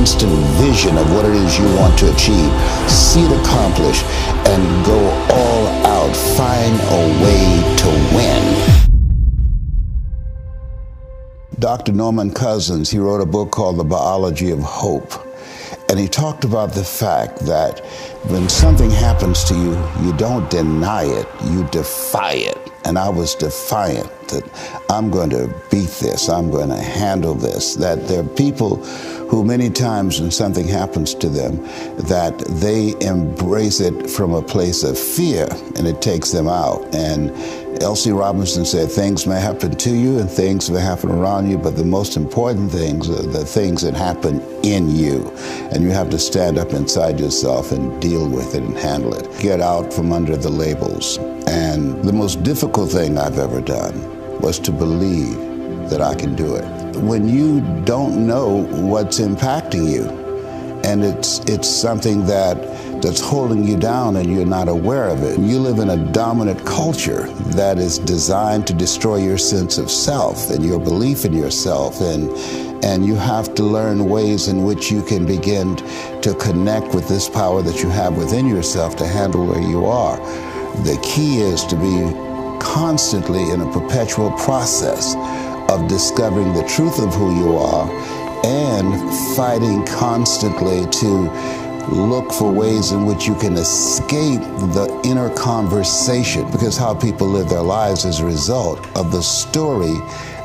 constant vision of what it is you want to achieve, see it accomplished, and go all out. Find a way to win. Dr. Norman Cousins, he wrote a book called The Biology of Hope. And he talked about the fact that when something happens to you, you don't deny it, you defy it. And I was defiant that I'm going to beat this, I'm going to handle this. That there are people who many times when something happens to them, that they embrace it from a place of fear and it takes them out. And L.C. Robinson said, things may happen to you and things may happen around you, but the most important things are the things that happen in you. And you have to stand up inside yourself and deal with it and handle it. Get out from under the labels. And the most difficult thing I've ever done was to believe that I can do it. When you don't know what's impacting you, and it's something that's holding you down and you're not aware of it. You live in a dominant culture that is designed to destroy your sense of self and your belief in yourself, and you have to learn ways in which you can begin to connect with this power that you have within yourself to handle where you are. The key is to be constantly in a perpetual process of discovering the truth of who you are and fighting constantly to look for ways in which you can escape the inner conversation, because how people live their lives is a result of the story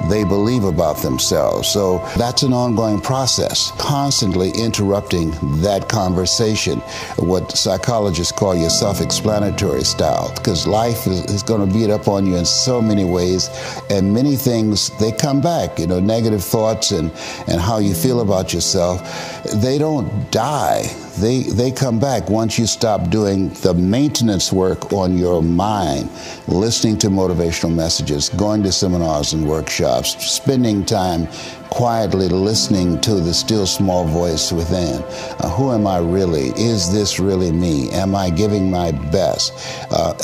they believe about themselves. So that's an ongoing process, constantly interrupting that conversation, what psychologists call your self-explanatory style, because life is going to beat up on you in so many ways, and many things, they come back, negative thoughts and how you feel about yourself, they don't die. They come back once you stop doing the maintenance work on your mind, listening to motivational messages, going to seminars and workshops, spending time quietly listening to the still small voice within. Who am I really? Is this really me? Am I giving my best?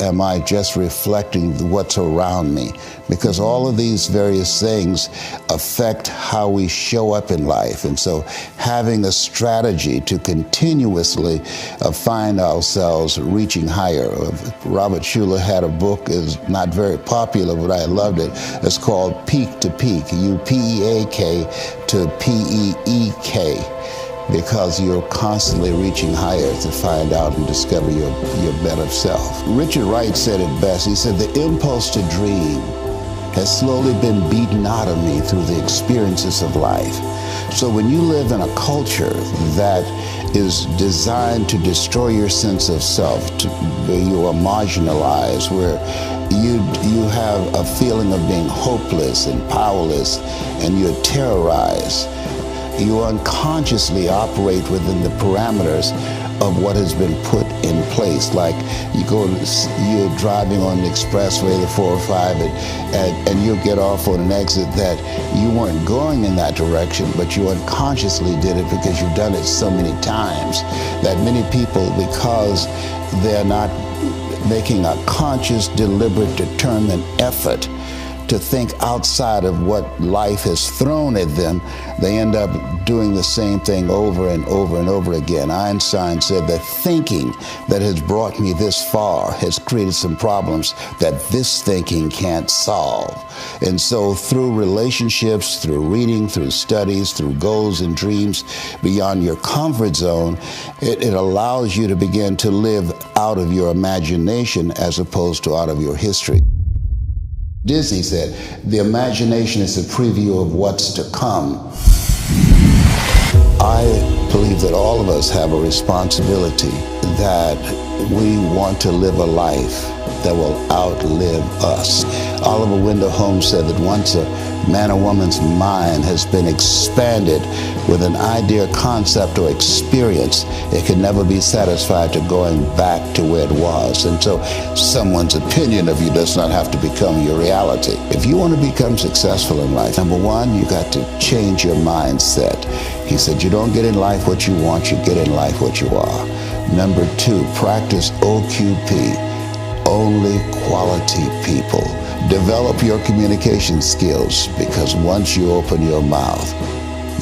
Am I just reflecting what's around me? Because all of these various things affect how we show up in life. And so having a strategy to continuously find ourselves reaching higher. Robert Schuller had a book, is not very popular, but I loved it. It's called Peak to Peak, U-P-E-A-K to P-E-E-K, because you're constantly reaching higher to find out and discover your better self. Richard Wright said it best. He said, the impulse to dream has slowly been beaten out of me through the experiences of life. So when you live in a culture that is designed to destroy your sense of self, where you are marginalized, where you have a feeling of being hopeless and powerless, and you're terrorized, you unconsciously operate within the parameters of what has been put in place. Like you're driving on the expressway, the 405, and you'll get off on an exit that you weren't going in that direction, but you unconsciously did it because you've done it so many times that many people, because they're not making a conscious, deliberate, determined effort to think outside of what life has thrown at them, they end up doing the same thing over and over and over again. Einstein said that thinking that has brought me this far has created some problems that this thinking can't solve. And so through relationships, through reading, through studies, through goals and dreams beyond your comfort zone, it allows you to begin to live out of your imagination as opposed to out of your history. Disney said, the imagination is a preview of what's to come. I believe that all of us have a responsibility, that we want to live a life that will outlive us. Oliver Wendell Holmes said that once a man or woman's mind has been expanded with an idea, concept, or experience, it can never be satisfied to going back to where it was. And so someone's opinion of you does not have to become your reality. If you want to become successful in life, number one, you got to change your mindset. He said, you don't get in life what you want, you get in life what you are. Number two, practice OQP, only quality people. Develop your communication skills, because once you open your mouth,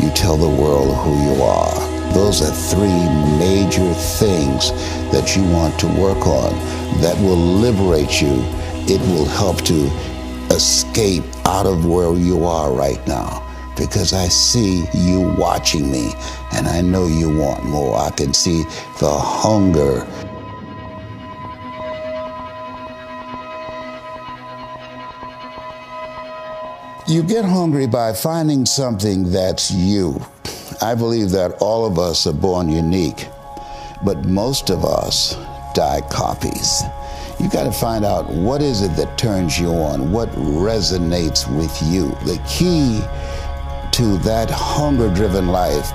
you tell the world who you are. Those are three major things that you want to work on that will liberate you. It will help to escape out of where you are right now, because I see you watching me and I know you want more. I can see the hunger. You get hungry by finding something that's you. I believe that all of us are born unique, but most of us die copies. You got to find out what is it that turns you on, what resonates with you. The key to that hunger-driven life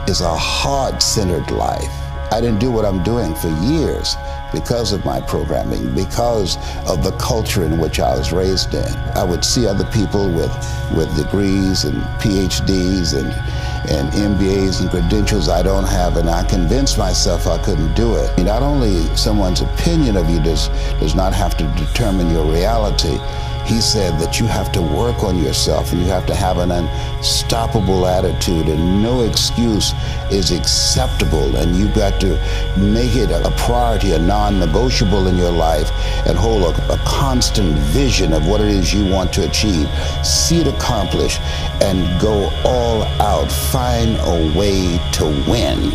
is a heart-centered life. I didn't do what I'm doing for years because of my programming, because of the culture in which I was raised in. I would see other people with degrees and PhDs and MBAs and credentials I don't have, and I convinced myself I couldn't do it. Not only someone's opinion of you does not have to determine your reality. He said that you have to work on yourself and you have to have an unstoppable attitude, and no excuse is acceptable, and you've got to make it a priority, a non-negotiable in your life, and hold a constant vision of what it is you want to achieve. See it accomplished and go all out. Find a way to win.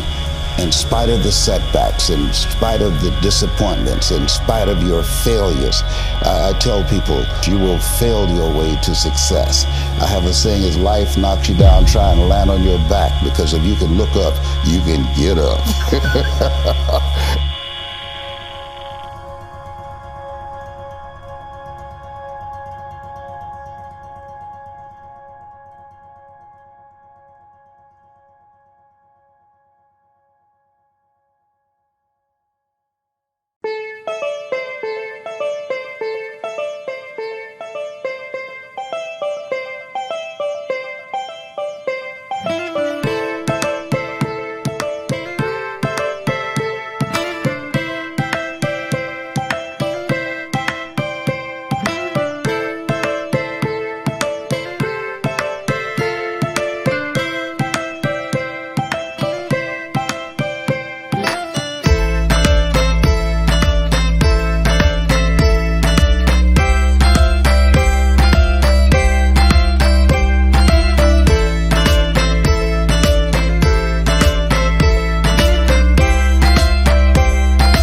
In spite of the setbacks, in spite of the disappointments, in spite of your failures. I tell people, you will fail your way to success. I have a saying, is life knocks you down, try and land on your back, because if you can look up, you can get up.